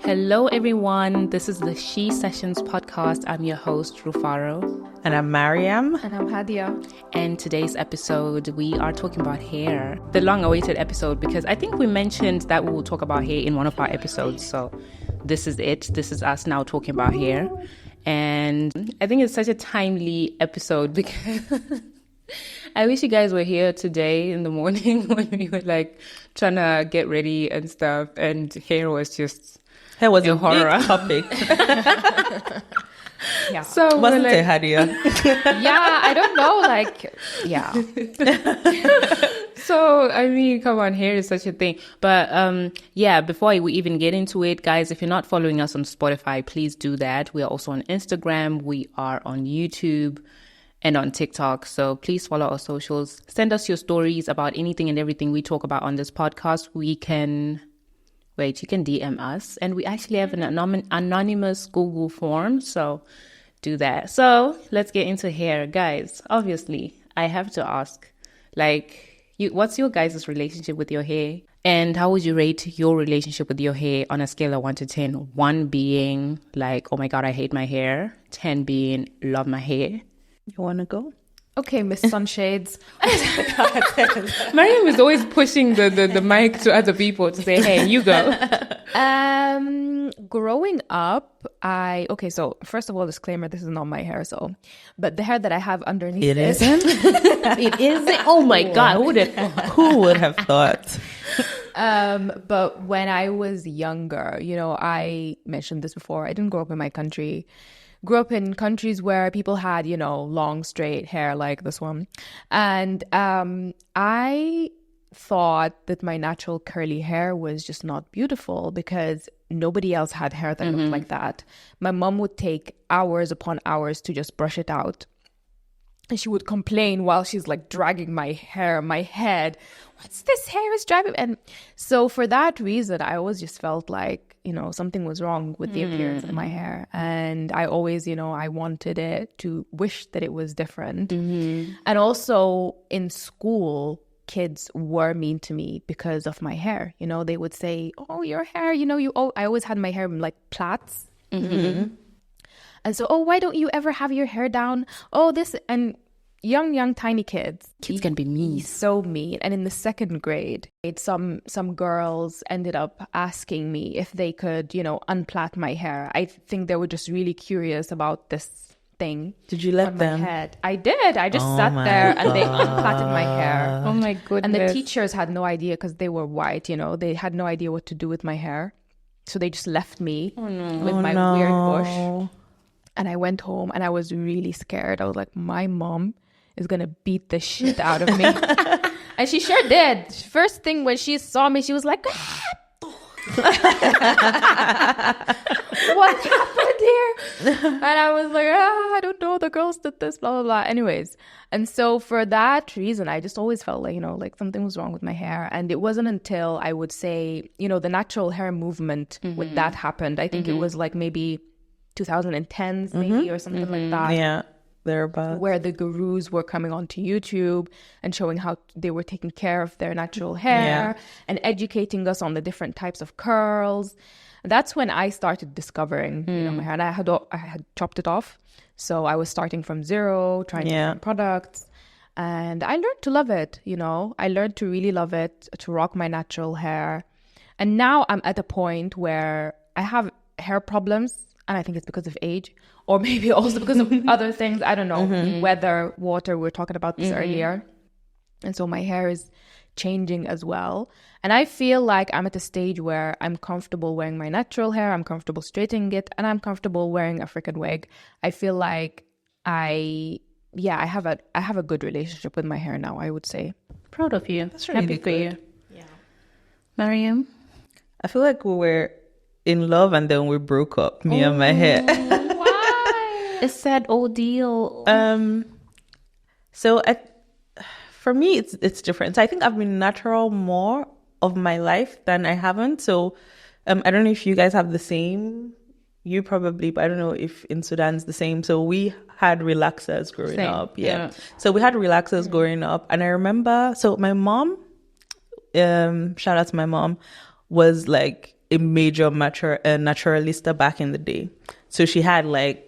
Hello everyone, this is the She Sessions podcast. I'm your host, Rufaro. And I'm Mariam. And I'm Hadia. And today's episode, we are talking about hair. The long-awaited episode, because I think we mentioned that we will talk about hair in one of our episodes. So this is it. This is us now talking about hair. And I think it's such a timely episode because I wish you guys were here today in the morning when we were like trying to get ready and stuff. And hair was just... Hair was a horror big topic. Yeah. So Wasn't like, it, Hadia? Yeah, I don't know, like, yeah. So, I mean, come on, hair is such a thing. But yeah, before we even get into it, guys, if you're not following us on Spotify, please do that. We are also on Instagram. We are on YouTube and on TikTok. So please follow our socials. Send us your stories about anything and everything we talk about on this podcast. You can DM us. And we actually have an anonymous Google form. So do that. So let's get into hair. Guys, obviously, I have to ask, what's your guys' relationship with your hair? And how would you rate your relationship with your hair on a scale of 1 to 10? 1 being like, oh my God, I hate my hair. 10 being, love my hair. You want to go? Okay, Miss Sunshades. Mariam is always pushing the mic to other people to say, hey, you go. Growing up, so first of all, disclaimer, this is not my hair, but the hair that I have underneath It isn't? It isn't? Oh my God, Who would have thought? But when I was younger, I mentioned this before, I didn't grow up in my country. Grew up in countries where people had, long, straight hair like this one. And I thought that my natural curly hair was just not beautiful because nobody else had hair that looked like that. My mom would take hours upon hours to just brush it out. And she would complain while she's like dragging my hair, my head. What's this hair is driving? And so for that reason, I always just felt like, something was wrong with the appearance of my hair. And I always, I wanted it to wish that it was different. And also in school, kids were mean to me because of my hair. They would say, oh, your hair, I always had my hair in like plaits. And so, oh, why don't you ever have your hair down? Oh, this, and young, tiny kids. Kids can be mean. So mean. And in the second grade, some girls ended up asking me if they could, unplait my hair. I think they were just really curious about this thing. Did you let them? Head. I did. I just sat there and they unplaited my hair. Oh my goodness. And the teachers had no idea because they were white, they had no idea what to do with my hair. So they just left me with my weird bush. And I went home and I was really scared. I was like, my mom is going to beat the shit out of me. And she sure did. First thing when she saw me, she was like, what happened here? And I was like, I don't know. The girls did this, blah, blah, blah. Anyways. And so for that reason, I just always felt like, like something was wrong with my hair. And it wasn't until I would say, the natural hair movement with that happened. I think it was like maybe 2010s maybe or something like that. Yeah, thereabouts. Where the gurus were coming onto YouTube and showing how they were taking care of their natural hair and educating us on the different types of curls. That's when I started discovering my hair. And I had chopped it off. So I was starting from zero, trying different products. And I learned to love it, I learned to really love it, to rock my natural hair. And now I'm at a point where I have hair problems. And I think it's because of age, or maybe also because of other things. I don't know, weather, water. We were talking about this earlier. And so my hair is changing as well. And I feel like I'm at a stage where I'm comfortable wearing my natural hair. I'm comfortable straightening it. And I'm comfortable wearing a freaking wig. I feel like I have a good relationship with my hair now, I would say. Proud of you. That's really Happy for good. you. Yeah. Mariam? I feel like we were in love and then we broke up, me and my hair. Why? A sad ordeal. So for me, it's different. So I think I've been natural more of my life than I haven't. So I don't know if you guys have the same. You probably, but I don't know if in Sudan it's the same. So we had relaxers growing up. Yeah. So we had relaxers growing up. And I remember, so my mom, shout out to my mom, was like a major naturalista back in the day. So she had like,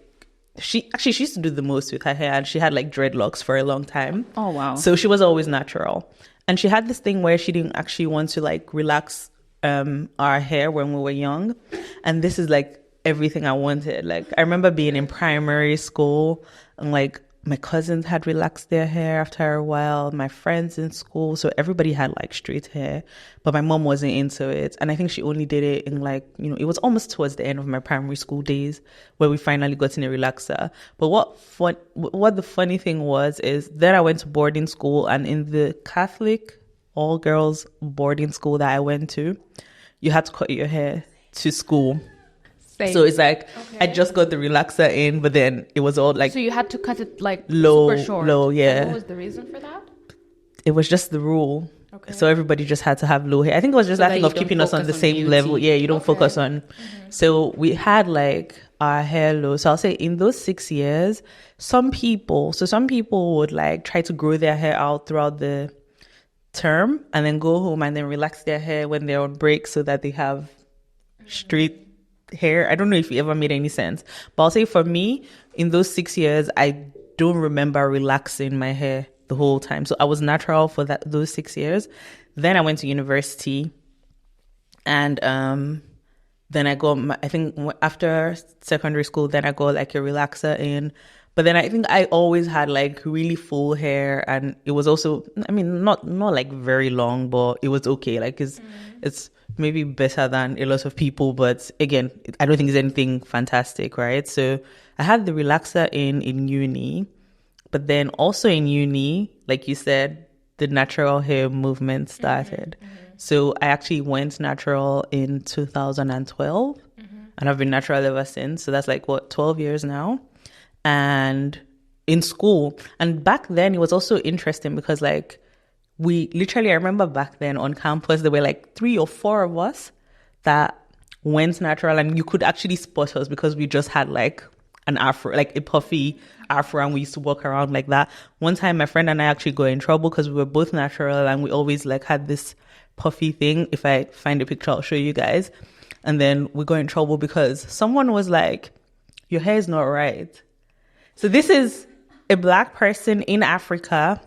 she used to do the most with her hair, and she had like dreadlocks for a long time. Oh, wow. So she was always natural. And she had this thing where she didn't actually want to like relax our hair when we were young. And this is like everything I wanted. Like, I remember being in primary school and like my cousins had relaxed their hair after a while, my friends in school. So everybody had like straight hair, but my mom wasn't into it. And I think she only did it in like, you know, it was almost towards the end of my primary school days where we finally got in a relaxer. But what the funny thing was is then I went to boarding school, and in the Catholic all girls boarding school that I went to, you had to cut your hair to school. So it's like, okay, I just got the relaxer in, but then it was all like... So you had to cut it like low, super short. Low, yeah. And what was the reason for that? It was just the rule. Okay. So everybody just had to have low hair. I think it was just so that thing of keeping us on the same level. Yeah, you don't focus on... So we had like our hair low. So I'll say in those 6 years, some people would like try to grow their hair out throughout the term and then go home and then relax their hair when they're on break so that they have straight hair. I don't know if it ever made any sense, but I'll say for me, in those 6 years, I don't remember relaxing my hair the whole time. So I was natural for those 6 years. Then I went to university, and then I got I think after secondary school, then I got like a relaxer in. But then I think I always had like really full hair, and it was also, I mean, not like very long, but it was okay. Like it's maybe better than a lot of people, but again, I don't think it's anything fantastic, right? So I had the relaxer in uni, but then also in uni, like you said, the natural hair movement started. So I actually went natural in 2012, and I've been natural ever since. So that's like 12 years now. And in school, and back then it was also interesting because like I remember back then on campus, there were like 3 or 4 of us that went natural, and you could actually spot us because we just had like an afro, like a puffy afro, and we used to walk around like that. One time my friend and I actually got in trouble because we were both natural, and we always like had this puffy thing. If I find a picture, I'll show you guys. And then we got in trouble because someone was like, your hair is not right. So this is a Black person in Africa.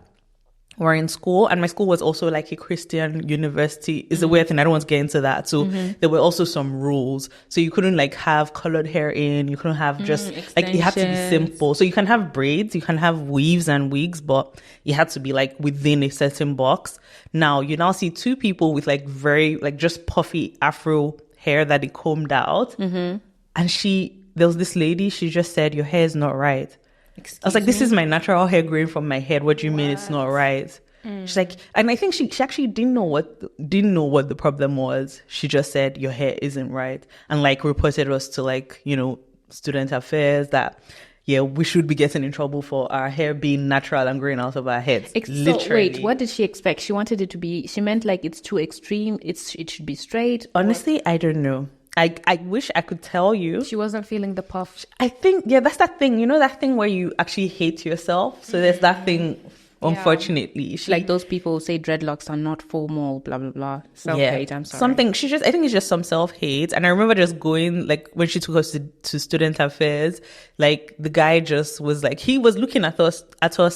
We're in school, and my school was also like a Christian university. It's a weird thing. I don't want to get into that. So there were also some rules. So you couldn't like have colored hair in. You couldn't have just like, it had to be simple. So you can have braids, you can have weaves and wigs, but it had to be like within a certain box. Now you now see 2 people with like very like just puffy afro hair that they combed out. And there was this lady, she just said, your hair is not right. I was like, this is my natural hair growing from my head. What do you mean it's not right? She's like, and I think she actually didn't know what the problem was. She just said, your hair isn't right. And like reported us to like, you know, student affairs that, yeah, we should be getting in trouble for our hair being natural and growing out of our heads. Literally. So wait, what did she expect? She wanted it to be, she meant like it's too extreme. It should be straight. Honestly, I don't know. I wish I could tell you. She wasn't feeling the puff. I think, yeah, that's that thing. You know that thing where you actually hate yourself? So there's that thing, unfortunately. Like those people who say dreadlocks are not formal, blah, blah, blah. Self-hate, I'm sorry. Something, I think it's just some self-hate. And I remember just going, like, when she took us to student affairs, like, the guy just was like, he was looking at us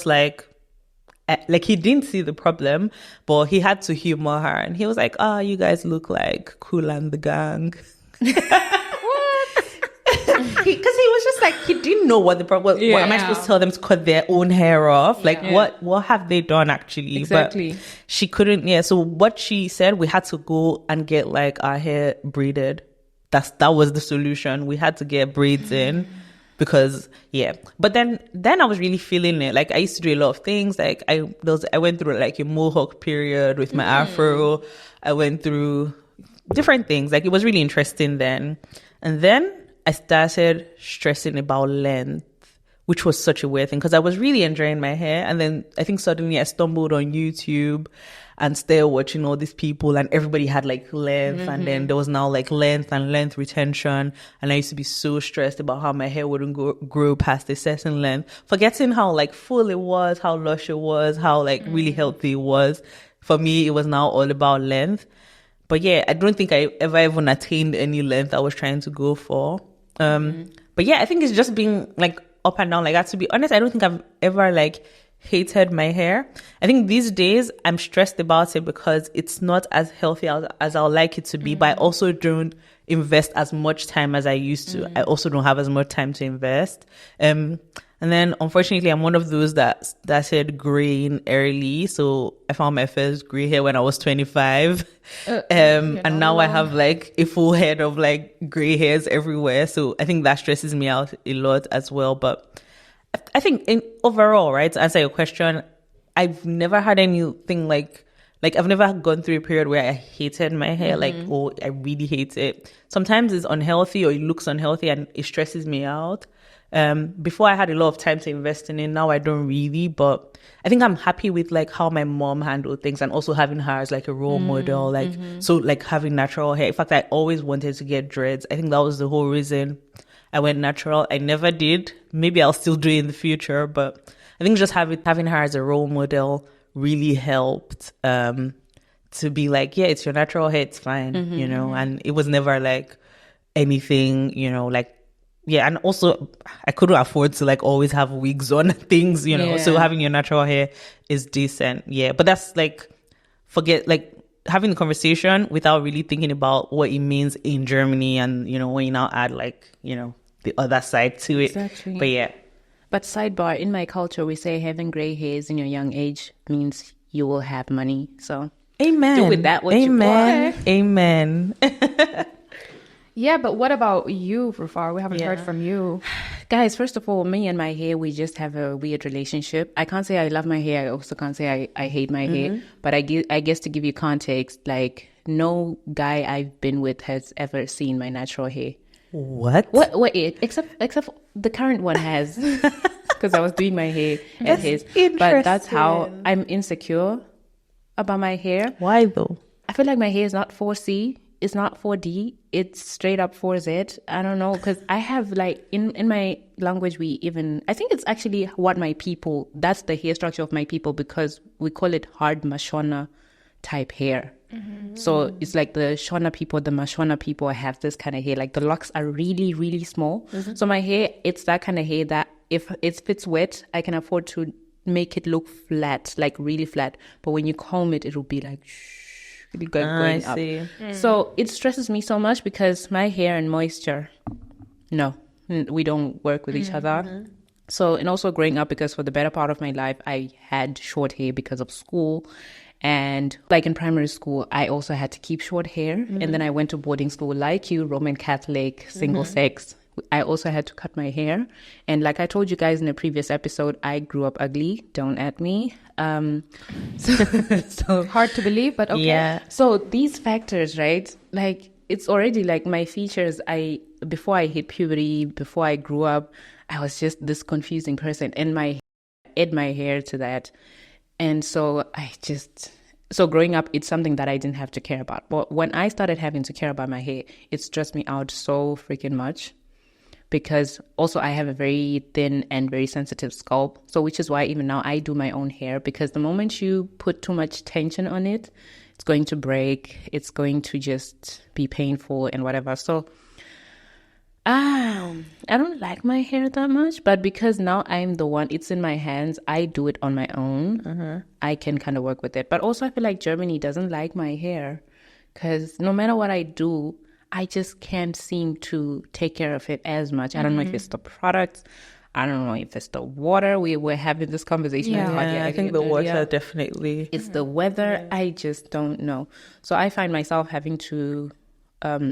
like he didn't see the problem, but he had to humor her. And he was like, you guys look like Kool and the Gang. What? Because he was just like, he didn't know what the problem was. What am I supposed to tell them to cut their own hair off? Like, what have they done actually? Exactly. But she couldn't. Yeah. So what she said, we had to go and get like our hair braided. That was the solution. We had to get braids in. Because but then I was really feeling it. Like I used to do a lot of things. Like I went through like a mohawk period with my afro. I went through different things. Like it was really interesting then. And then I started stressing about length, which was such a weird thing because I was really enjoying my hair. And then I think suddenly I stumbled on YouTube and started watching all these people, and everybody had like length, and then there was now like length and length retention. And I used to be so stressed about how my hair wouldn't grow past a certain length, forgetting how like full it was, how lush it was, how like really healthy it was. For me, it was now all about length. But yeah, I don't think I ever even attained any length I was trying to go for. But yeah, I think it's just being like up and down like that. To be honest, I don't think I've ever like hated my hair. I think these days I'm stressed about it because it's not as healthy as I would like it to be, but I also don't invest as much time as I used to. I also don't have as much time to invest. And then unfortunately I'm one of those that started graying early. So I found my first gray hair when I was 25. And now I have like a full head of like gray hairs everywhere. So I think that stresses me out a lot as well. But I think overall, right, to answer your question, I've never had anything like I've never gone through a period where I hated my hair, like, oh, I really hate it. Sometimes it's unhealthy or it looks unhealthy and it stresses me out. Before I had a lot of time to invest in it. Now I don't really, but I think I'm happy with like how my mom handled things and also having her as like a role model, like, so like having natural hair. In fact, I always wanted to get dreads. I think that was the whole reason I went natural. I never did. Maybe I'll still do it in the future, but I think just having her as a role model really helped to be like, yeah, it's your natural hair, it's fine, you know, and it was never like anything, you know, like, yeah, and also I couldn't afford to like always have wigs on things, you know, so having your natural hair is decent, yeah, but that's like, forget like having the conversation without really thinking about what it means in Germany and, you know, when you now add like, you know, the other side to it. Exactly. But yeah. But sidebar, in my culture, we say having gray hairs in your young age means you will have money. So Amen. do with that what you want. Amen. Yeah, but what about you, Rufar? We haven't heard from you. Guys, first of all, me and my hair, we just have a weird relationship. I can't say I love my hair. I also can't say I hate my hair. But I guess to give you context, like no guy I've been with has ever seen my natural hair. What? Except the current one has, because I was doing my hair at his. Interesting. But that's how I'm insecure about my hair. Why though? I feel like my hair is not 4C, it's not 4D, it's straight up 4Z. I don't know, because I have like in my language I think it's actually that's the hair structure of my people, because we call it hard Mashona type hair. So it's like the Shona people, the Mashona people have this kind of hair. Like the locks are really, really small. So my hair, it's that kind of hair that if it's wet, I can afford to make it look flat, like really flat. But when you comb it, it'll be like going up. See. So it stresses me so much because my hair and moisture, no, we don't work with each other. So, and also growing up, because for the better part of my life, I had short hair because of school. And like in primary school, I also had to keep short hair. And then I went to boarding school like you, Roman Catholic, single sex. I also had to cut my hair. And like I told you guys in a previous episode, I grew up ugly. Don't at me. So Hard to believe, but okay. Yeah. So these factors, right? Like it's already like my features. Before I hit puberty, before I grew up, I was just this confusing person. And add my hair to that. And so so growing up, it's something that I didn't have to care about. But when I started having to care about my hair, it stressed me out so freaking much, because also I have a very thin and very sensitive scalp. So which is why even now I do my own hair, because the moment you put too much tension on it, it's going to break. It's going to just be painful and whatever. So I don't like my hair that much, but because now I'm the one, it's in my hands, I do it on my own. I can kind of work with it. But also I feel like Germany doesn't like my hair, because no matter what I do, I just can't seem to take care of it as much. I don't know if it's the products. I don't know if it's the water. We're having this conversation. Yeah, I think the water definitely. It's the weather. Yeah. I just don't know. So I find myself having to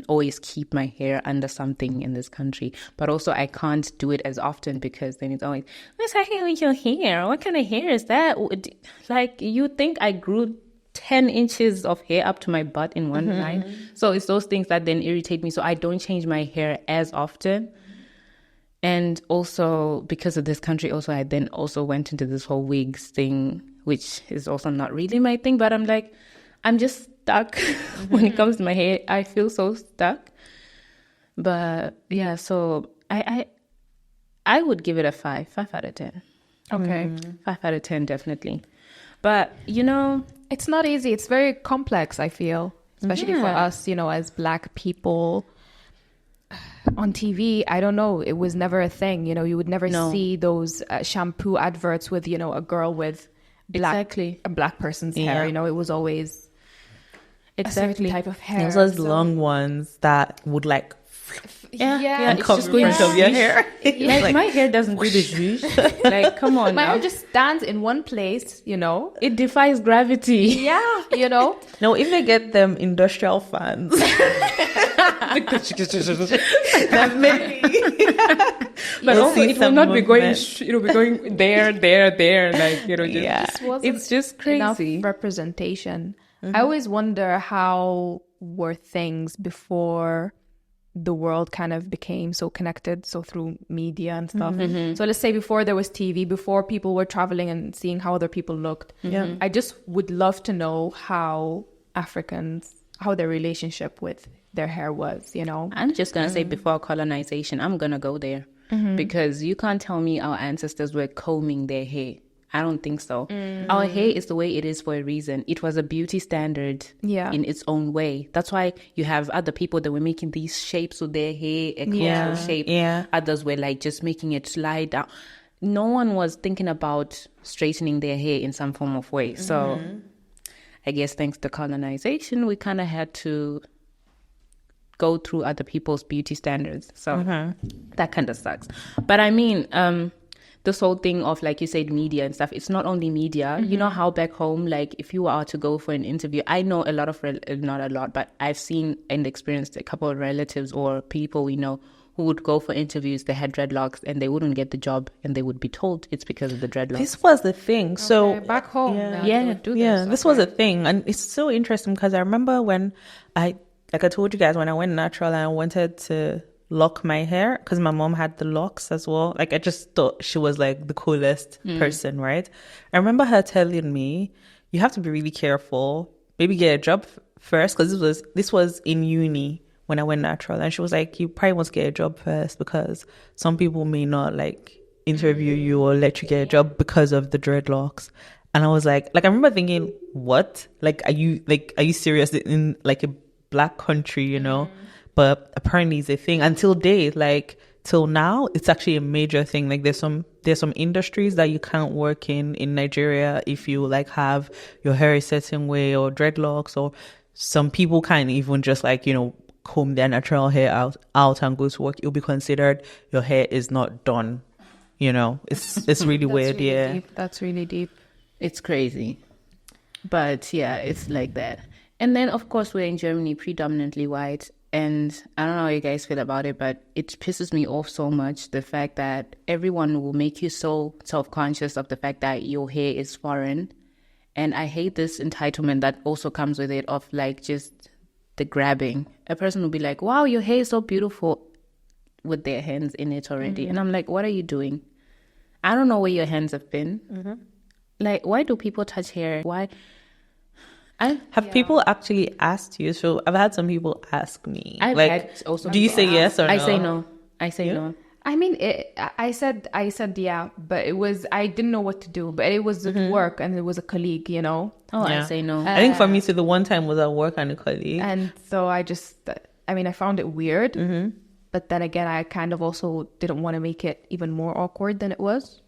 always keep my hair under something in this country. But also I can't do it as often, because then it's always, what's happening with your hair? What kind of hair is that? Like, you think I grew 10 inches of hair up to my butt in one night? So it's those things that then irritate me. So I don't change my hair as often. And also because of this country, also I then also went into this whole wigs thing, which is also not really my thing. But I'm like, I'm just stuck when it comes to my hair. I feel so stuck. But yeah, so I would give it a 5 out of 10. Okay. 5 out of 10, definitely. But, you know, it's not easy. It's very complex, I feel. especially for us, as Black people. On TV, I don't know, it was never a thing. You would never see those shampoo adverts with, a girl with a black person's hair. It was always a certain type of hair. Those long ones that would like and cover the front of your hair. Like my hair doesn't do the zhoosh. Like, come on, my now. hair just stands in one place. It defies gravity. Yeah, No, if they get them industrial fans. That maybe. But also, it will not be going. movement. It'll be going there. Like, This wasn't it's just enough crazy. representation. I always wonder how were things before the world kind of became so connected, so through media and stuff. So let's say before there was TV, before people were traveling and seeing how other people looked. I just would love to know how their relationship with their hair was, I'm just gonna say before colonization, I'm gonna go there because you can't tell me our ancestors were combing their hair. I don't think so. Our hair is the way it is for a reason. It was a beauty standard in its own way. That's why you have other people that were making these shapes with their hair, a cool shape. Others were like just making it slide down. No one was thinking about straightening their hair in some form of way. So I guess thanks to colonization, we kind of had to go through other people's beauty standards. So that kind of sucks. But I mean, this whole thing of, like you said, media and stuff, it's not only media. You know how back home, like if you are to go for an interview, I know a lot of, not a lot, but I've seen and experienced a couple of relatives or people we know who would go for interviews, they had dreadlocks and they wouldn't get the job and they would be told it's because of the dreadlocks. This was the thing. So back home, this was a thing. And it's so interesting because I remember when I told you guys, when I went natural and I wanted to lock my hair because my mom had the locks as well. Like I just thought she was like the coolest person, right? I remember her telling me, you have to be really careful. Maybe get a job first, because this was in uni when I went natural, and she was like, you probably want to get a job first because some people may not like interview you or let you get a job because of the dreadlocks. And I was like I remember thinking, what? Like, are you serious in like a Black country, But apparently it's a thing till now, it's actually a major thing. Like there's some industries that you can't work in Nigeria if you like have your hair a certain way or dreadlocks, or some people can't even just like, comb their natural hair out and go to work. It'll be considered your hair is not done. It's really weird. Really deep. That's really deep. It's crazy. But yeah, it's like that. And then, of course, we're in Germany, predominantly white. And I don't know how you guys feel about it, but it pisses me off so much, the fact that everyone will make you so self-conscious of the fact that your hair is foreign. And I hate this entitlement that also comes with it of like just the grabbing. A person will be like, wow, your hair is so beautiful, with their hands in it already. And I'm like, what are you doing? I don't know where your hands have been. Like, why do people touch hair? Why? Have people actually asked you? So I've had some people ask me. I've had also. Do you say yes or no? I say no. I say no. I mean, I said yeah, but it was, I didn't know what to do, but it was at work and it was a colleague, Oh, yeah. I say no. I think for me too, the one time was at work and a colleague. And so I found it weird, but then again, I kind of also didn't want to make it even more awkward than it was.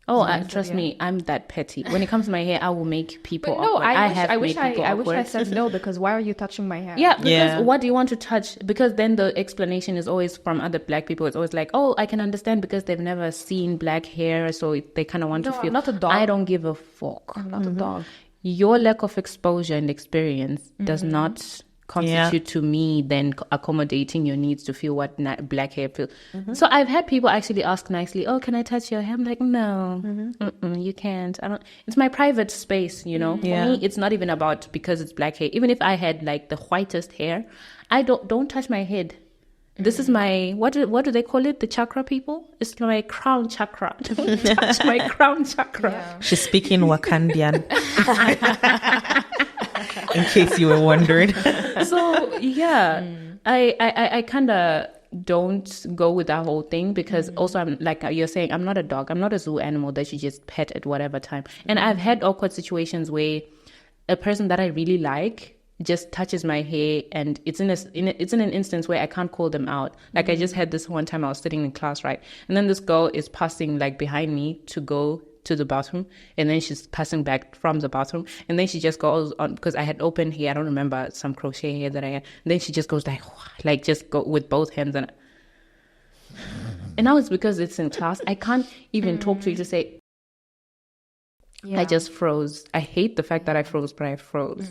Oh, trust me, I'm that petty. When it comes to my hair, I will make people no, awkward. I wish I said no, because why are you touching my hair? Yeah, because what do you want to touch? Because then the explanation is always from other Black people. It's always like, oh, I can understand because they've never seen Black hair, so they kind of want to feel. I'm not a dog. I don't give a fuck. I'm not a dog. Your lack of exposure and experience does not constitute to me then accommodating your needs to feel what Black hair feels. So I've had people actually ask nicely, oh, can I touch your hair? I'm like, no, you can't. I don't. It's my private space, For me, it's not even about because it's Black hair. Even if I had like the whitest hair, I don't touch my head. This is my, what do they call it? The chakra people? It's my crown chakra. Don't touch my crown chakra. Yeah. She's speaking Wakandian. In case you were wondering. So yeah, I kind of don't go with that whole thing because also I'm like you're saying, I'm not a dog. I'm not a zoo animal that you just pet at whatever time. And I've had awkward situations where a person that I really like just touches my hair, and it's in an instance where I can't call them out. Like I just had this one time I was sitting in class, right? And then this girl is passing like behind me to go to the bathroom, and then she's passing back from the bathroom, and then she just goes on, because I had open hair, I don't remember, some crochet hair that I had, and then she just goes like just go with both hands, and now it's because it's in class, I can't even talk to you to say, I just froze. I hate the fact that I froze, but I froze.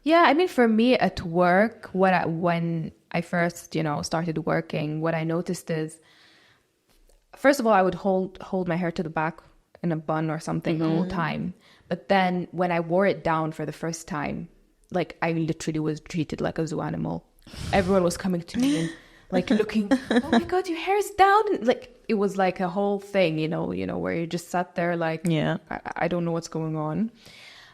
Yeah, I mean, for me at work, when I first, started working, what I noticed is, first of all, I would hold my hair to the back in a bun or something the whole time. But then when I wore it down for the first time, like I literally was treated like a zoo animal. Everyone was coming to me and like looking, oh my God, your hair's down. And, like, it was like a whole thing, where you just sat there like, I don't know what's going on.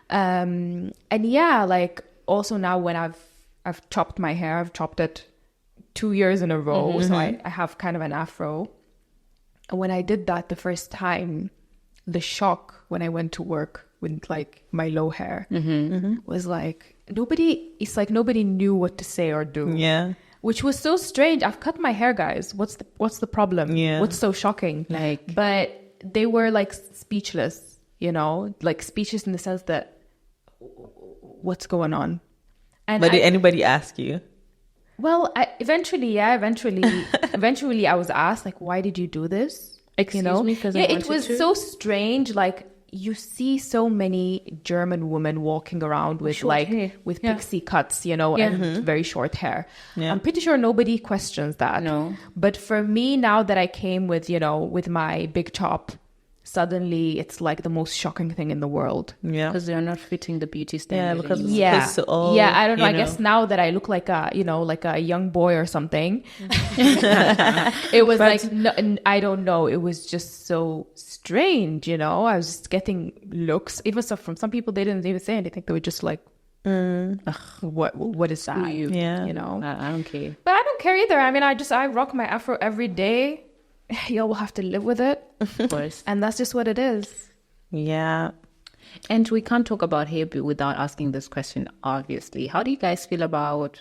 And yeah, like also now when I've chopped my hair, I've chopped it 2 years in a row. So I have kind of an afro. And when I did that the first time, the shock when I went to work with like my low hair was like, nobody knew what to say or do. Yeah. Which was so strange. I've cut my hair, guys. What's the problem? Yeah. What's so shocking? But they were like speechless, like speechless in the sense that what's going on? And did anybody ask you? Well, eventually I was asked, like, why did you do this? Excuse me, because it was so strange. Like, you see so many German women walking around with pixie cuts, and very short hair. Yeah. I'm pretty sure nobody questions that. No. But for me, now that I came with, with my big chop, suddenly it's like the most shocking thing in the world. Yeah. Because they're not fitting the beauty standard. Yeah, because I don't know. I guess now that I look like a young boy or something, it was I don't know. It was just so strange, I was just getting looks, even from some people. They didn't even say anything. They were just like, what is that? Yeah. I don't care. But I don't care either. I mean, I rock my afro every day. Y'all will have to live with it. Of course. And that's just what it is. Yeah. And we can't talk about hair without asking this question, obviously. How do you guys feel about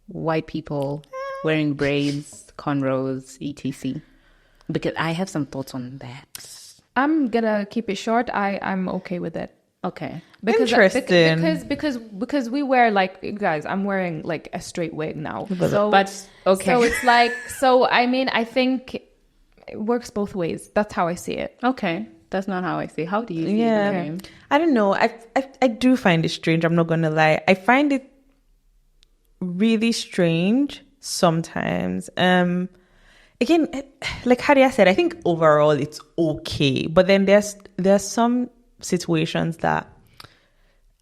white people wearing braids, cornrows, etc.? Because I have some thoughts on that. I'm gonna keep it short. I'm okay with it. Okay. Interesting. Because we wear, like, guys, I'm wearing like a straight wig now. So it's like, I mean, I think it works both ways. That's how I see it. Okay. That's not how I see it. How do you see it? Okay. I don't know. I do find it strange. I'm not gonna lie. I find it really strange sometimes. Again, like Hadia said, I think overall it's okay. But then there's some situations that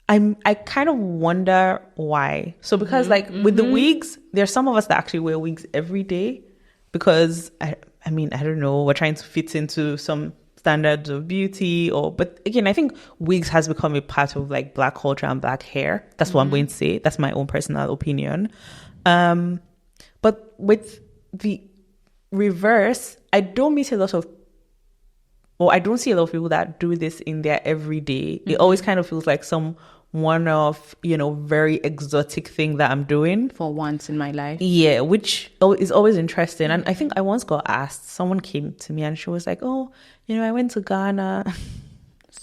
I kind of wonder why. So because with the wigs, there's some of us that actually wear wigs every day because I mean, I don't know, we're trying to fit into some standards of beauty but again, I think wigs has become a part of like Black culture and Black hair. That's what I'm going to say. That's my own personal opinion. But with the reverse, I don't see a lot of people that do this in their everyday. It always kind of feels like some one-off, very exotic thing that I'm doing for once in my life. Yeah, which is always interesting. And I think I once got asked, someone came to me and she was like, oh, I went to Ghana.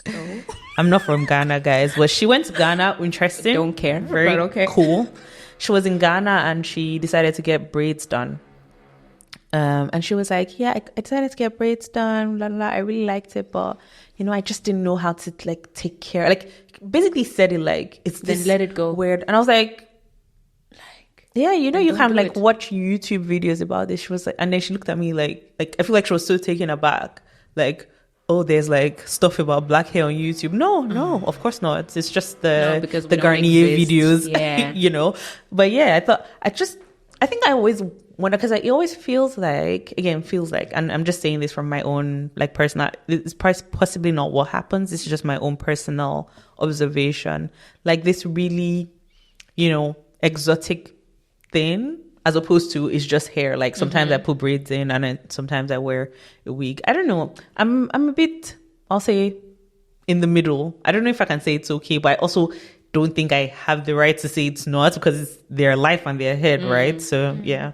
So I'm not from Ghana, guys, but she went to Ghana. Interesting. Don't care. Very okay. Cool. She was in Ghana and she decided to get braids done. And she was like, yeah, I decided to get braids done, blah, blah. I really liked it, but, I just didn't know how to, like, take care. Like, basically said it like, it's then this let it go. Weird. And I was like, yeah, you can, like, watch YouTube videos about this. She was like, and then she looked at me like, I feel like she was so taken aback. Like, oh, there's, like, stuff about Black hair on YouTube. No, of course not. It's just the Garnier videos, But yeah, I think I always wonder, because it always feels like, and I'm just saying this from my own, like, personal, it's possibly not what happens. It's just my own personal observation. Like, this really, exotic thing, as opposed to it's just hair. Like, sometimes I put braids in and then sometimes I wear a wig. I don't know. I'm a bit, I'll say, in the middle. I don't know if I can say it's okay, but I also don't think I have the right to say it's not, because it's their life on their head, right? So yeah.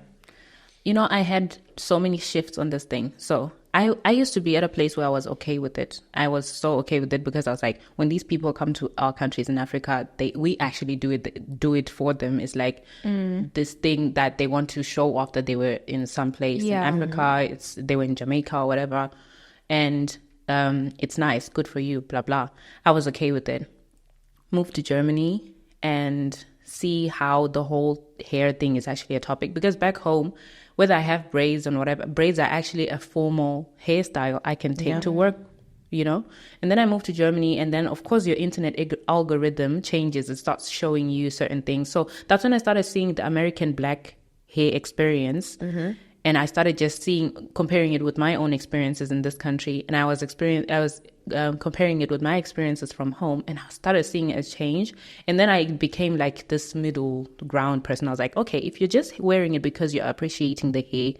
You know, I had so many shifts on this thing. So I used to be at a place where I was okay with it. I was so okay with it because I was like, when these people come to our countries in Africa, we actually do it for them. It's like this thing that they want to show off that they were in some place in Africa. They were in Jamaica or whatever. And it's nice, good for you, blah, blah. I was okay with it. Moved to Germany and see how the whole hair thing is actually a topic. Because back home, whether I have braids or whatever, braids are actually a formal hairstyle I can take to work, you know? And then I moved to Germany, and then, of course, your internet algorithm changes. It starts showing you certain things. So that's when I started seeing the American black hair experience. And I started just comparing it with my own experiences in this country. And I was comparing it with my experiences from home, and I started seeing a change. And then I became like this middle ground person. I was like, okay, if you're just wearing it because you're appreciating the hair,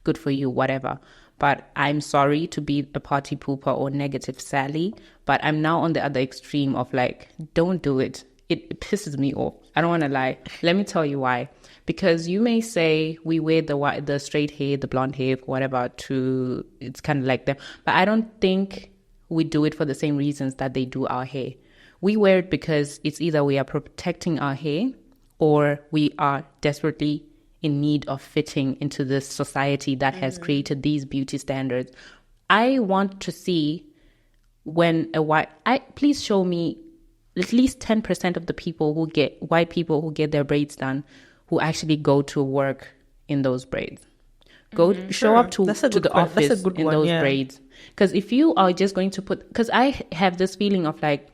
good for you, whatever. But I'm sorry to be a party pooper or negative Sally, but I'm now on the other extreme of like, don't do it. It pisses me off. I don't want to lie. Let me tell you why. Because you may say we wear the straight hair, the blonde hair, whatever, it's kind of like them. But I don't think we do it for the same reasons that they do our hair. We wear it because it's either we are protecting our hair or we are desperately in need of fitting into this society that has created these beauty standards. I want to see please show me at least 10% of the white people who get their braids done who actually go to work in those braids. Show up to the office in those braids. Because if you are just going to because I have this feeling of like,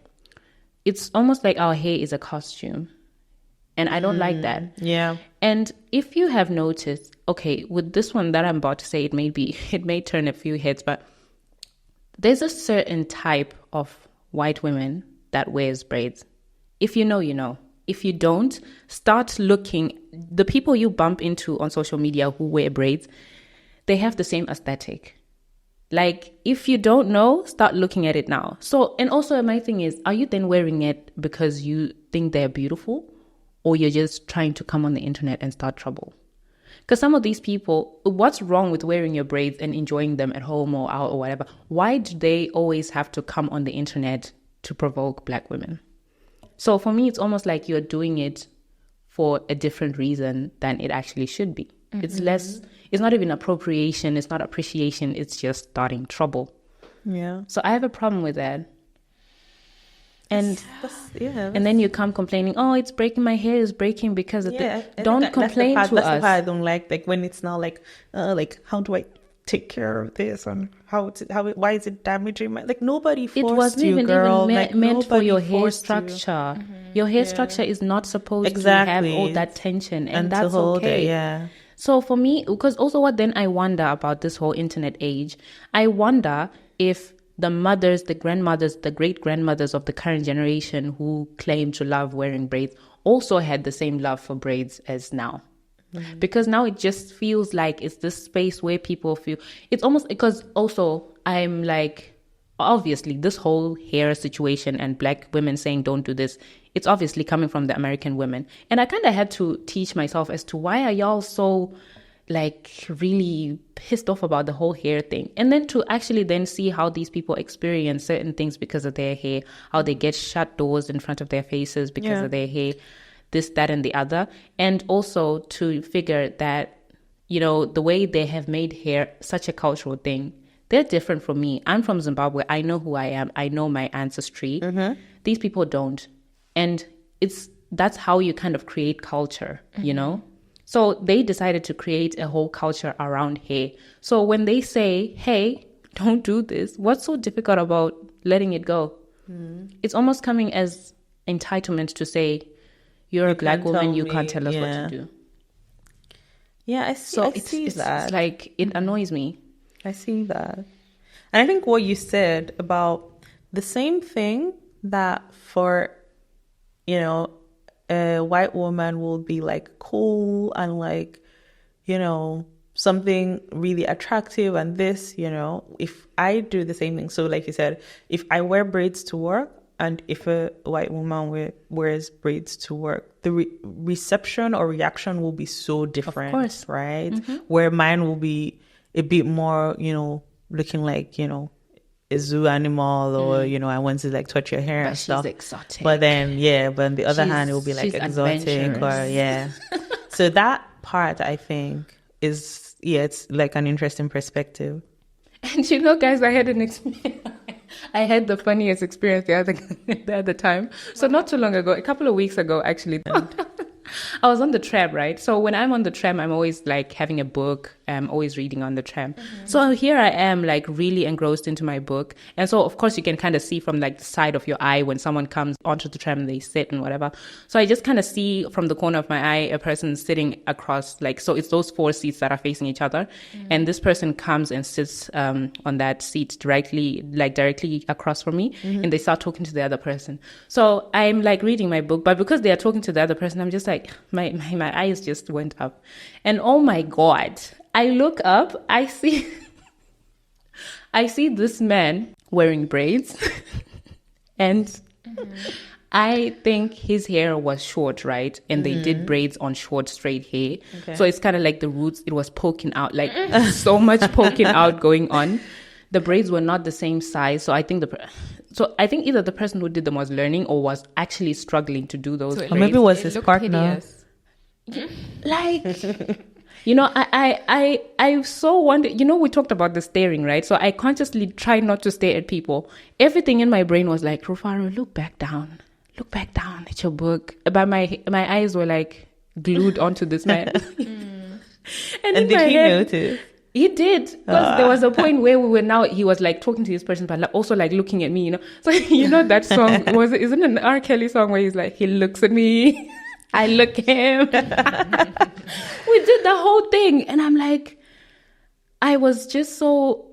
it's almost like our hair is a costume. And I don't like that. Yeah. And if you have noticed, okay, with this one that I'm about to say, it may turn a few heads, but there's a certain type of white women that wears braids. If you know, you know. If you don't, start looking. The people you bump into on social media who wear braids, they have the same aesthetic. Like, if you don't know, start looking at it now. So, and also my thing is, are you then wearing it because you think they're beautiful? Or you're just trying to come on the internet and start trouble? Because some of these people, what's wrong with wearing your braids and enjoying them at home or out or whatever? Why do they always have to come on the internet to provoke black women? So for me, it's almost like you're doing it for a different reason than it actually should be. It's not even appropriation, it's not appreciation, it's just starting trouble. Yeah. So I have a problem with that. And and then you come complaining, oh, it's breaking, my hair is breaking because of don't complain to us. That's the part I don't like when it's now like how do I take care of this and why is it damaging my, like, nobody forced it wasn't you, girl. Even meant for your hair structure. Your hair structure is not supposed to have all that tension, and that's okay. So for me, because also what then I wonder about this whole internet age, I wonder if the mothers, the grandmothers, the great grandmothers of the current generation who claim to love wearing braids also had the same love for braids as now. Because now it just feels like it's this space where people feel it's almost, because also I'm like, obviously this whole hair situation and black women saying don't do this, it's obviously coming from the American women. And I kind of had to teach myself as to why are y'all so like really pissed off about the whole hair thing. And then to actually then see how these people experience certain things because of their hair, how they get shut doors in front of their faces because of their hair, this, that, and the other. And also to figure that, you know, the way they have made hair such a cultural thing, they're different from me. I'm from Zimbabwe. I know who I am. I know my ancestry. These people don't. And that's how you kind of create culture, you know? So they decided to create a whole culture around hair. So when they say, hey, don't do this, what's so difficult about letting it go? It's almost coming as entitlement to say, you're a black woman, you can't tell us what to do. Yeah, I see, It's like, it annoys me. I see that. And I think what you said about the same thing that for, you know, a white woman will be like cool and like, you know, something really attractive and this, you know, if I do the same thing. So like you said, if I wear braids to work, and if a white woman wears braids to work, the reception or reaction will be so different, of course. right? Where mine will be a bit more, looking like, a zoo animal, or I want to like touch your hair and stuff. Exotic. But then but on the other hand, it will be like exotic or So that part, I think, is it's like an interesting perspective. And guys, I had an experience. I had the funniest experience the other time. So not too long ago, a couple of weeks ago, actually. I was on the tram, right? So when I'm on the tram, I'm always like having a book. I'm always reading on the tram. So here I am, like really engrossed into my book. And so, of course, you can kind of see from like the side of your eye when someone comes onto the tram and they sit and whatever. So I just kind of see from the corner of my eye a person sitting across, like, so it's those 4 seats that are facing each other. And this person comes and sits on that seat directly across from me. And they start talking to the other person. So I'm like reading my book, but because they are talking to the other person, I'm just like, my eyes just went up. And oh my God, I look up, I see this man wearing braids. And I think his hair was short, right? And they did braids on short, straight hair. Okay. So it's kind of like the roots, it was poking out, like so much poking out going on. The braids were not the same size. So I think either the person who did them was learning or was actually struggling to do those braids. Or maybe it was his partner. Like, I so wanted, we talked about the staring, right? So I consciously tried not to stare at people. Everything in my brain was like, Rufaro, look back down at your book. But my eyes were like glued onto this man. And did he notice? He did, because there was a point where he was like talking to this person, but like, also like looking at me, So that song, isn't it an R. Kelly song where he's like, he looks at me, I look at him. We did the whole thing. And I'm like, I was just so,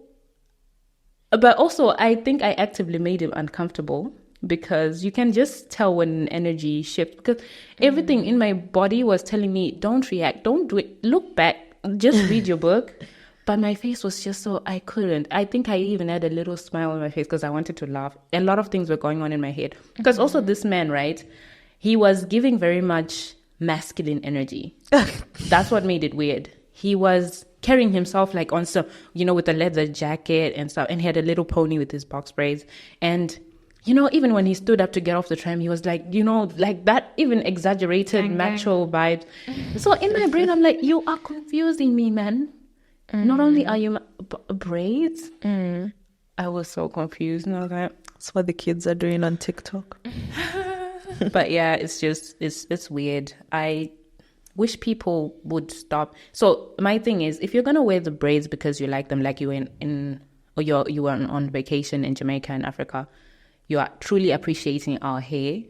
but also I think I actively made him uncomfortable, because you can just tell when energy shifts, because everything in my body was telling me, don't react, don't do it, look back, just read your book. But my face was just so, I couldn't. I think I even had a little smile on my face because I wanted to laugh. A lot of things were going on in my head. Because also this man, right, he was giving very much masculine energy. That's what made it weird. He was carrying himself like on some, with a leather jacket and stuff. And he had a little pony with his box braids. And, even when he stood up to get off the tram, he was like, like that even exaggerated macho vibe. So in my brain, I'm like, you are confusing me, man. Not only are you braids, I was so confused. And I was like, that's what the kids are doing on TikTok. But yeah, it's weird. I wish people would stop. So my thing is, if you're gonna wear the braids because you like them, like you were on vacation in Jamaica and Africa, you are truly appreciating our hair.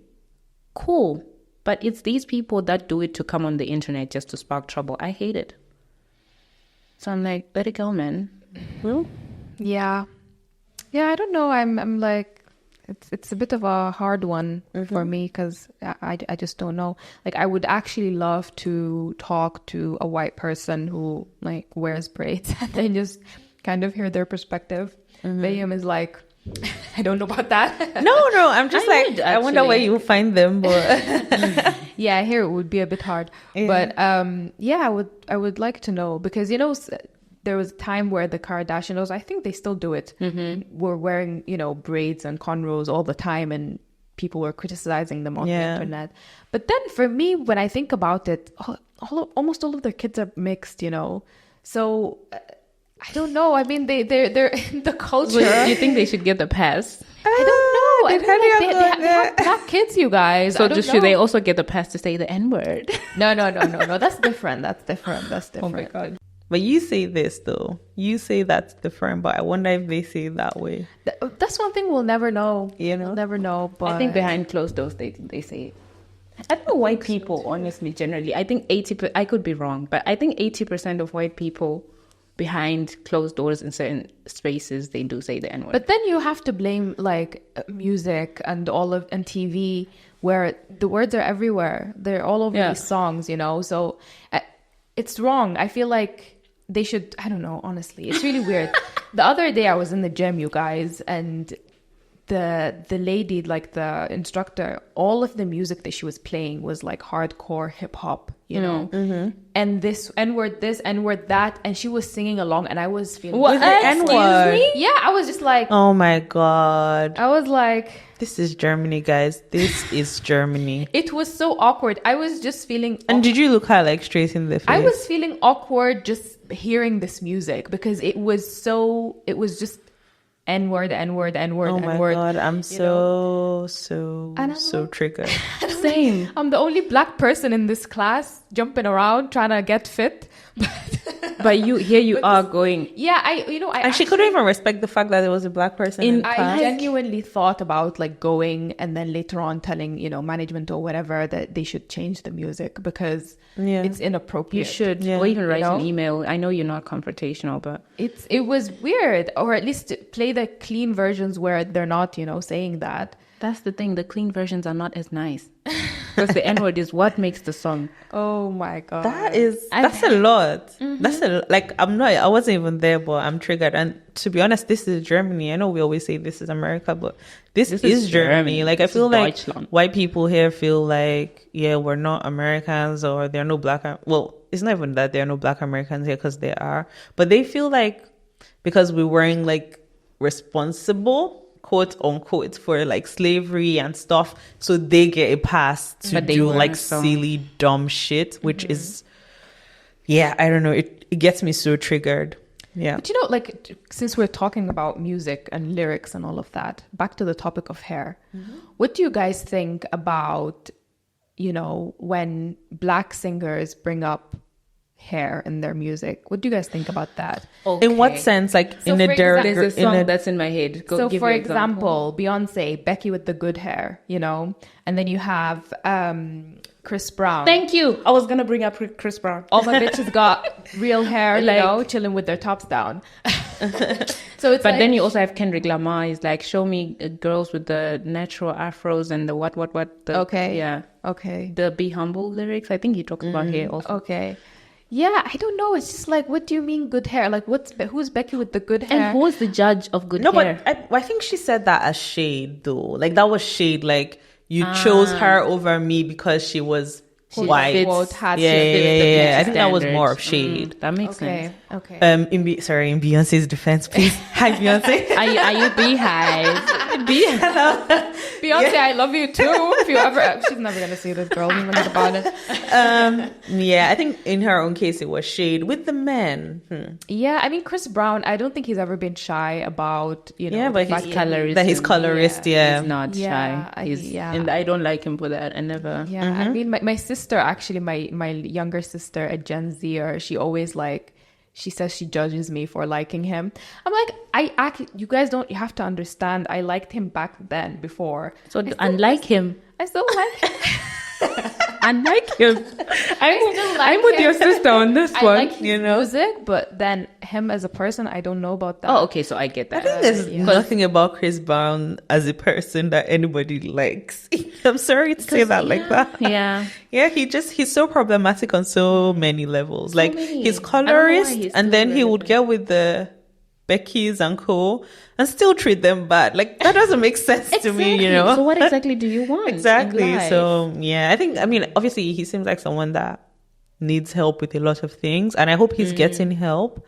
Cool, but it's these people that do it to come on the internet just to spark trouble. I hate it. So I'm like, let it go, man. Well, yeah. I don't know. I'm like, it's a bit of a hard one for me, because I just don't know. Like, I would actually love to talk to a white person who like wears braids and then just kind of hear their perspective. Mariam is like, I don't know about that. No, I'm just I wonder where you find them. But yeah, I hear it would be a bit hard. Yeah. But I would like to know, because there was a time where the Kardashians, I think they still do it, were wearing braids and cornrows all the time, and people were criticizing them on the internet. But then for me, when I think about it, almost all of their kids are mixed, so I don't know. I mean, they're in the culture. Do you think they should get the pass? I don't know. They have kids, you guys. So should they also get the pass to say the N-word? No. That's different. That's different. Oh my God. But you say this though. You say that's different, but I wonder if they say it that way. That's one thing we'll never know. We'll never know. But I think behind closed doors they say it. I don't know white people, honestly, generally. I think 80%, I could be wrong, but I think 80% of white people behind closed doors in certain spaces, they do say the N-word. But then you have to blame like music and and TV, where the words are everywhere. They're all over these songs, so it's wrong. I feel like they should, I don't know, honestly, it's really weird. The other day I was in the gym, you guys, and the lady, like the instructor, all of the music that she was playing was like hardcore hip hop, you know, and this N-word, this N-word, that, and she was singing along, and I was feeling What? N-word? Yeah, I was just like, Oh my God. I was like, This is Germany, guys. This is Germany. it was so awkward. I was just feeling. And did you look her like straight in the face? I was feeling awkward just hearing this music because it was just N-word, N-word, N-word, Oh my N-word. God, I'm so triggered. Same. I'm the only black person in this class jumping around trying to get fit. But you are going. Yeah, And she couldn't even respect the fact that there was a black person in I class. genuinely thought about like going and then later on telling, management or whatever that they should change the music because Yeah. it's inappropriate. You should, Yeah. or even write You an know? email. I know you're not confrontational, but It was weird, or at least play the clean versions where they're not, saying that. that's the thing. The clean versions are not as nice because the N-word is what makes the song. Oh my God. That's a lot. That's I wasn't even there, but I'm triggered. And to be honest, this is Germany. I know we always say this is America, but this is Germany. Like, I This feel is like Deutschland. white people here feel like, yeah, we're not Americans, or there are no black, well, it's not even that there are no black Americans here, because there are, but they feel like because we're wearing like responsible, quote unquote, for like slavery and stuff, so they get a pass to But they do weren't, like so- silly dumb shit, which is, yeah, I don't know, it gets me so triggered. Yeah. But like, since we're talking about music and lyrics and all of that, back to the topic of hair. What do you guys think about, when black singers bring up hair in their music? What do you guys think about that? In what sense? Like So in a for direct, example- There's a song that's in my head. Go, So give for your example, Beyonce, Becky with the good hair, and then you have Chris Brown. Thank you. I was gonna bring up Chris Brown. All my bitches got real hair, Like- chilling with their tops down. So it's But like, then you also have Kendrick Lamar. He's like, show me girls with the natural afros and the what. The, Okay. Yeah. okay. The Be Humble lyrics. I think he talks about hair also. Okay. Yeah, I don't know. It's just like, what do you mean good hair? Like, who's Becky with the good hair? And who's the judge of good no, hair? but I think she said that as shade though. Like that was shade. Like you chose her over me because she was white. quote, had Yeah, to yeah, fit yeah, the yeah. I think that was standards. more of shade. That makes Okay. sense. Okay. In Beyonce's defense, please. Hi, Beyonce. Are you Beehive? Beyonce, I love you too. If you ever, she's never gonna see this, girl. Even think about it. Yeah, I think in her own case it was shade with the men. Yeah, I mean, Chris Brown, I don't think he's ever been shy about, Yeah, but the he's fact colorist. that he's colorist. Yeah, He's not Yeah, shy. He's, yeah. And I don't like him for that. I never. Yeah, I mean, my sister, actually, my younger sister, a Gen Zer, she always she says she judges me for liking him. I'm like, you guys you have to understand, I liked him back then before. So unlike him. I still like him. Unlike him. I'm with him. your sister on this I one. like his music, but then him as a person, I don't know about that. Oh, okay. So I get that. I think there's nothing about Chris Brown as a person that anybody likes. I'm sorry to say that like that. Yeah. Yeah, he's so problematic on so many levels. Like many. he's I don't know why colorist, he's and still then he would get with the Becky's and co and still treat them bad. Like that doesn't make sense to me, you know. So what exactly do you want? in Exactly. life? So yeah, I mean, obviously he seems like someone that needs help with a lot of things, and I hope he's getting help.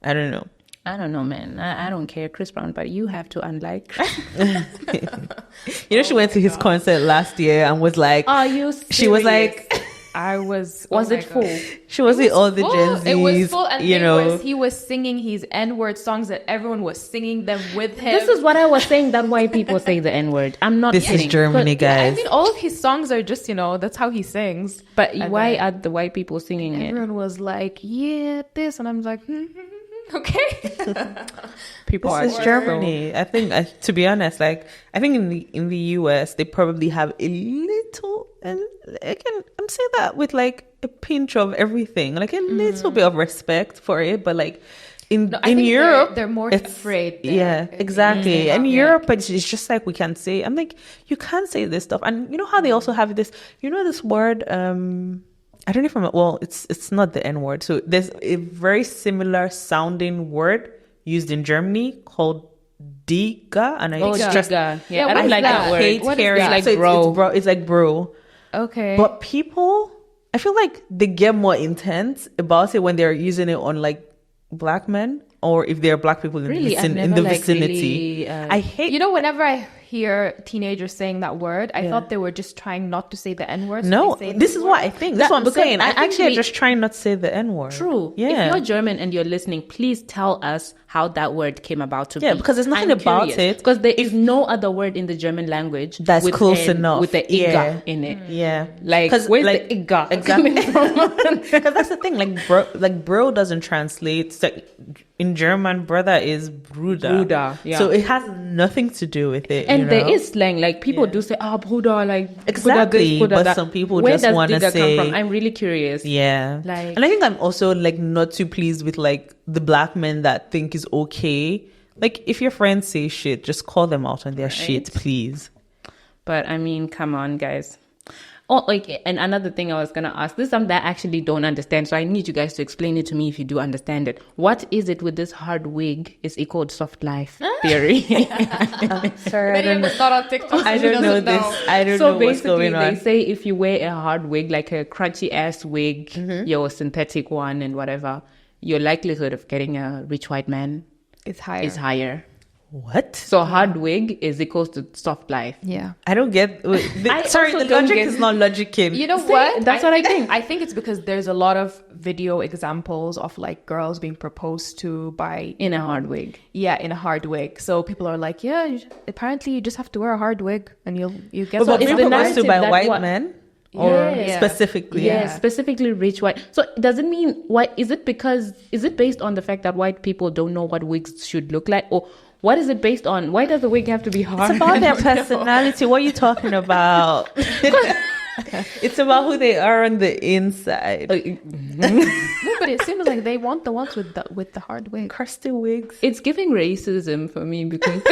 I don't know. I don't know, man. I don't care, Chris Brown, but you have to unlike. You know, she went to his concert last year and was like, Are you? she was like, I was. Was oh it my full? God. she was with all the Full. Gen Zs, It was full, and you know. he was singing his N-word songs that everyone was singing them with him. This is what I was saying. That white people say the N word. I'm not. This is kidding. Germany, Yeah, I guys. mean, all of his songs are just, that's how he sings. But And why then are the white people singing it? everyone was like, yeah, this, and I'm like, okay. People are This is Germany. I think, to be honest, like I think in the US they probably have a little, and I'm saying that with like a pinch of everything, like a little bit of respect for it, but like in I think Europe they're more it's- afraid there. Yeah, exactly. Yeah. And Europe, it's just like we can say. I'm like, you can't say this stuff, and you know how they also have this. You know this word. I don't know if it's not the N word. So there's a very similar sounding word used in Germany called diga, and I stress. Diga. Yeah, I what don't is like that? that word. Hate What is hearing that? Like so bro. it's like bro. Okay. But people, I feel like they get more intense about it when they're using it on like black men, or if there are black people in Really? the, I've in never, the like, vicinity. really, I hate. You know, whenever I hear teenagers saying that word, I thought they were just trying not to say the N word. No, this is what I think. That's what I'm because saying. I I think actually- they're just trying not to say the N word. True. Yeah. If you're German and you're listening, please tell us how that word came about to be. Yeah, because there's nothing about it. Because there is no other word in the German language That's with close enough. with the iga in it. Yeah. Like, 'Cause, where's like, the iga exactly. coming from? Because that's the thing. Like bro doesn't translate. It's like, in German, brother is Bruder. Bruder, yeah. So it has nothing to do with it. And you there know? is slang. Like, people do say, Bruder, like, Exactly, Bruder this, Bruder but that. some people Where just does wanna digger say- come from? I'm really curious. Yeah. Like- and I think I'm also like not too pleased with like the black men that think is okay. Like, if your friends say shit, just call them out on their shit, please. But I mean, come on, guys. Oh, like, and another thing I was gonna ask, this is something that I actually don't understand, so I need you guys to explain it to me if you do understand it. What is it with this hard wig is equal to soft life theory? Sorry, I don't know. thought on TikTok. I don't know this. I don't know what's going they on. say if you wear a hard wig, like a crunchy ass wig, Mm-hmm. your synthetic one and whatever, your likelihood of getting a rich white man It's higher. is higher. What? So hard wig is equals to soft life. Yeah. I don't get. Sorry, also the don't logic get- is not logicking. You know what? that's what I think. I think it's because there's a lot of video examples of like girls being proposed to by In a hard wig. in a hard wig. So people are like, apparently you just have to wear a hard wig and you get. But it's being the proposed to narrative by that white what- men, or Yeah. specifically. Yeah, specifically rich white. So does it mean white? Is it based on the fact that white people don't know what wigs should look like, or what is it based on? Why does the wig have to be hard? It's about their personality. What are you talking about? It's about who they are on the inside. No, but it seems like they want the ones with the hard wig. Crusty wigs. It's giving racism for me because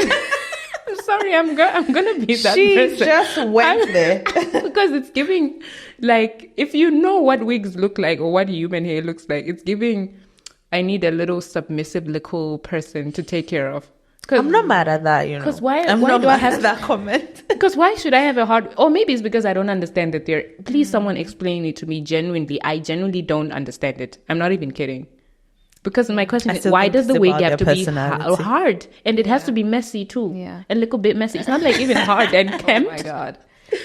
I'm sorry, I'm gonna be that She person. just went there. Because it's giving, like, if you know what wigs look like or what human hair looks like, it's giving. I need a little submissive little person to take care of. I'm not mad at that, you know. Because why? I'm why not do I mad have at that comment. Because why should I have a hard? Or maybe it's because I don't understand the theory. Please, someone explain it to me genuinely. I genuinely don't understand it. I'm not even kidding. Because my question I is, still why think does the it's wig about have to their be personality. hard? And it has to be messy too. Yeah. A little bit messy. It's not like even hard and Oh kempt. my god.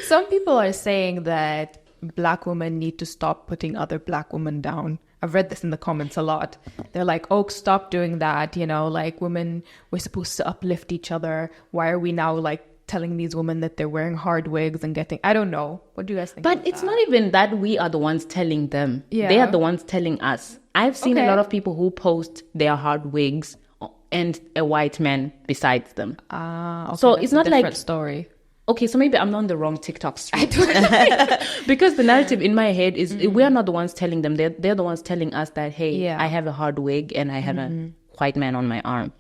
Some people are saying that black women need to stop putting other black women down. I've read this in the comments a lot. They're like, oh, stop doing that. You know, like women, we're supposed to uplift each other. Why are we now like telling these women that they're wearing hard wigs and getting, I don't know. What do you guys think? But it's not even that we are the ones telling them. Yeah. They are the ones telling us. I've seen a Okay. lot of people who post their hard wigs and a white man besides them. Okay, So that's it's a not like- different story. Okay, so maybe I'm on the wrong TikTok stream. Because the narrative in my head is we are not the ones telling them. They're the ones telling us that, hey, Yeah. I have a hard wig and I have a white man on my arm.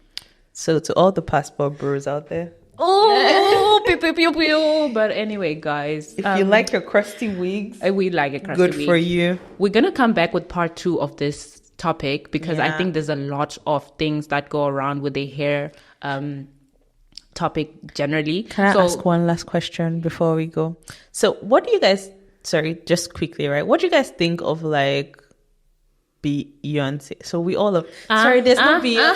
So to all the passport bros out there, Oh, pew, pew, pew, pew. But anyway, guys, if you like your crusty wigs, we like a crusty good wig. for you. We're going to come back with part 2 of this topic because I Yeah. think there's a lot of things that go around with the hair topic generally. Can I ask one last question before we go? So what do you guys, sorry, just quickly, right? What do you guys think of like Beyonce? So we all have, sorry, there's no Beyonce.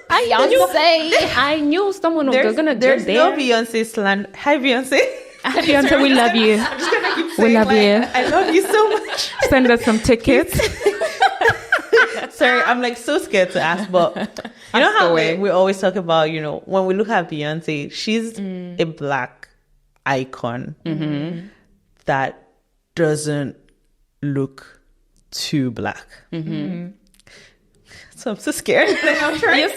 I knew someone was going to There's get no there. Beyonce slang. Hi, Beyonce. Hi, Beyonce, we love you. I'm just gonna keep We saying, love like, you. I love you so much. Send us some tickets. Sorry, I'm like so scared to ask, but you know how we always talk about, you know, when we look at Beyonce, she's a black icon that doesn't look too black. So I'm so scared. Like, I'm trying.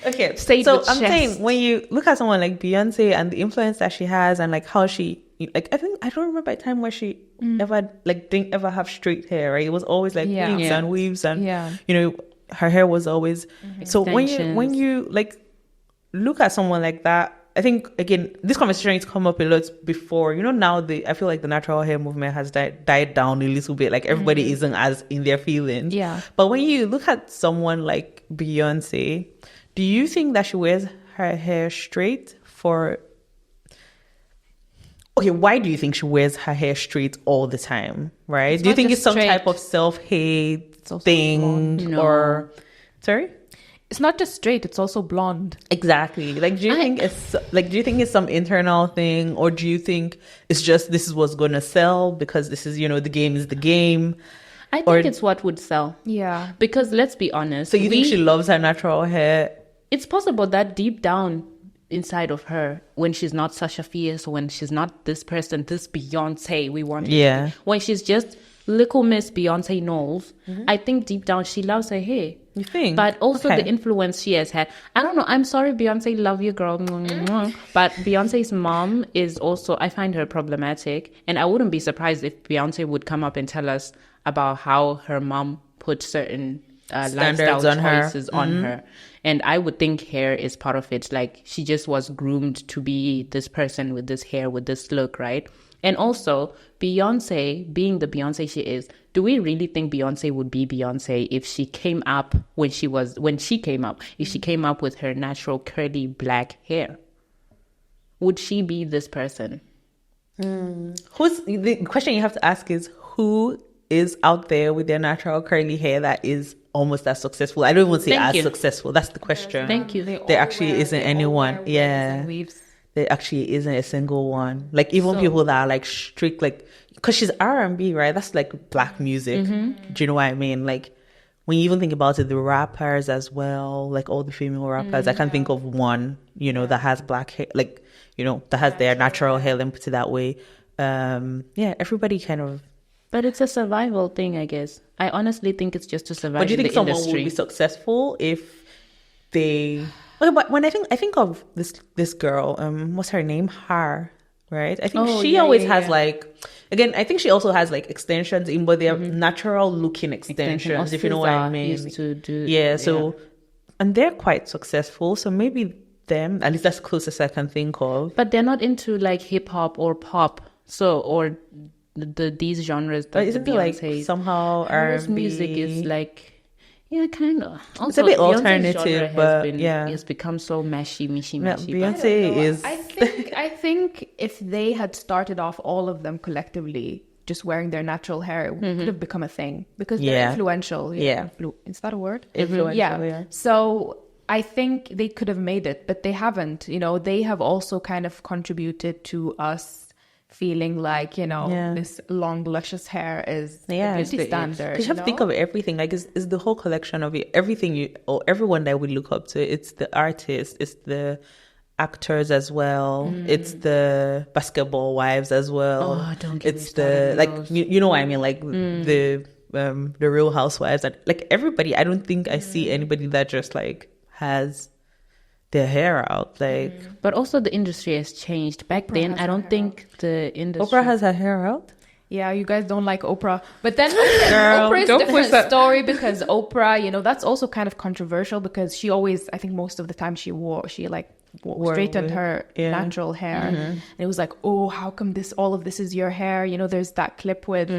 Okay, Say it so with I'm chest. saying when you look at someone like Beyonce and the influence that she has and like how she, like, I don't remember a time where she ever like didn't ever have straight hair, right? It was always like Yeah. weaves Yeah. and weaves and Yeah. you know, her hair was always so when Extensions. you like look at someone like that, I think again this conversation has come up a lot before. You know, now I feel like the natural hair movement has died down a little bit. Like everybody isn't as in their feelings. Yeah. But when you look at someone like Beyonce, do you think that she wears her hair straight for... Okay, why do you think she wears her hair straight all the time, right? Do you think it's some type of self-hate thing or... Sorry? It's not just straight, it's also blonde. Exactly. Like, do you think it's some internal thing, or do you think it's just this is what's gonna sell because this is, the game is the game? I think it's what would sell. Yeah. Because let's be honest. So you think she loves her natural hair? It's possible that deep down inside of her, when she's not Sasha Fierce, when she's not this person, this Beyonce we want her to be, when she's just little Miss Beyonce Knowles, I think deep down she loves her hair. You think? But also the influence she has had. I don't know. I'm sorry, Beyonce, love you, girl. But Beyonce's mom is also, I find her problematic. And I wouldn't be surprised if Beyonce would come up and tell us about how her mom put certain lifestyle choices on her. And I would think hair is part of it. Like, she just was groomed to be this person with this hair, with this look, right? And also, Beyonce, being the Beyonce she is, do we really think Beyonce would be Beyonce if she came up if she came up with her natural curly black hair? Would she be this person? The question you have to ask is, who is out there with their natural curly hair that is almost as successful? I don't even say successful. That's the question. Thank you. There actually isn't anyone. Yeah. There actually isn't a single one. Like, even people that are like strict, like, because she's R&B, right? That's like black music. Do you know what I mean? Like, when you even think about it, the rappers as well, like all the female rappers, I can't think of one, that has black hair, like, that has their natural hair, let me put it that way. Everybody kind of. But it's a survival thing, I guess. I honestly think it's just to survive. But do you think someone industry would be successful if they... Okay, but when I think of this girl, what's her name? Right? I think she always has like, again, I think she also has like extensions in, but they're natural looking extensions, if you know what I mean. Used to do, so, and they're quite successful. So maybe them, at least that's the closest I can think of. But they're not into like hip hop or pop. So, or these genres. But isn't it like somehow R&B music is like... Yeah, kind of. Also, it's a bit alternative, but it's become so mashy. Beyonce is... I think if they had started off all of them collectively just wearing their natural hair, it could have become a thing because they're influential. Is that a word? Influential, yeah. So I think they could have made it, but they haven't. They have also kind of contributed to us feeling like, this long, luscious hair is the beauty standard. Because you have to think of everything. Like, it's the whole collection of it. Everything everyone that we look up to. It's the artists. It's the actors as well. It's the basketball wives as well. Oh, don't get it's the like you know what I mean, like the Real Housewives and like everybody. I don't think I see anybody that just like has their hair out, like. But also the industry has changed. Back then, I don't think the industry... Oprah has her hair out? Yeah, you guys don't like Oprah. But then Oprah is a different story because Oprah, that's also kind of controversial because she always, I think most of the time she straightened her natural hair. And it was like, oh, how come all of this is your hair? There's that clip with,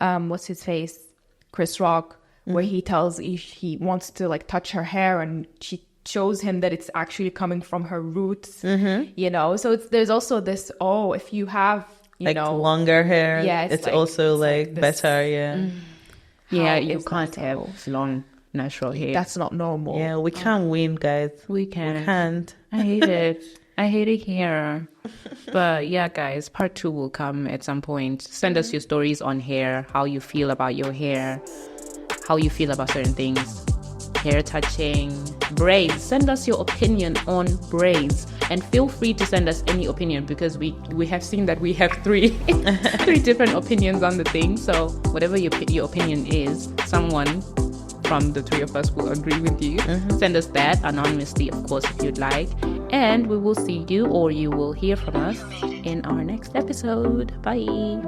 what's his face? Chris Rock, where he wants to like touch her hair and she shows him that it's actually coming from her roots, so there's also this, if you have longer hair, it's also like better, you can't have long natural hair. That's not normal. We can't win, guys. We can't. I hate it. I hate it here. But yeah, guys, part 2 will come at some point. Send us your stories on hair, how you feel about your hair, how you feel about certain things. Hair touching, braids. Send us your opinion on braids, and feel free to send us any opinion because we have seen that we have three different opinions on the thing. So whatever your opinion is, someone from the three of us will agree with you. Send us that anonymously, of course, if you'd like, and we will see you, or you will hear from us in our next episode. Bye.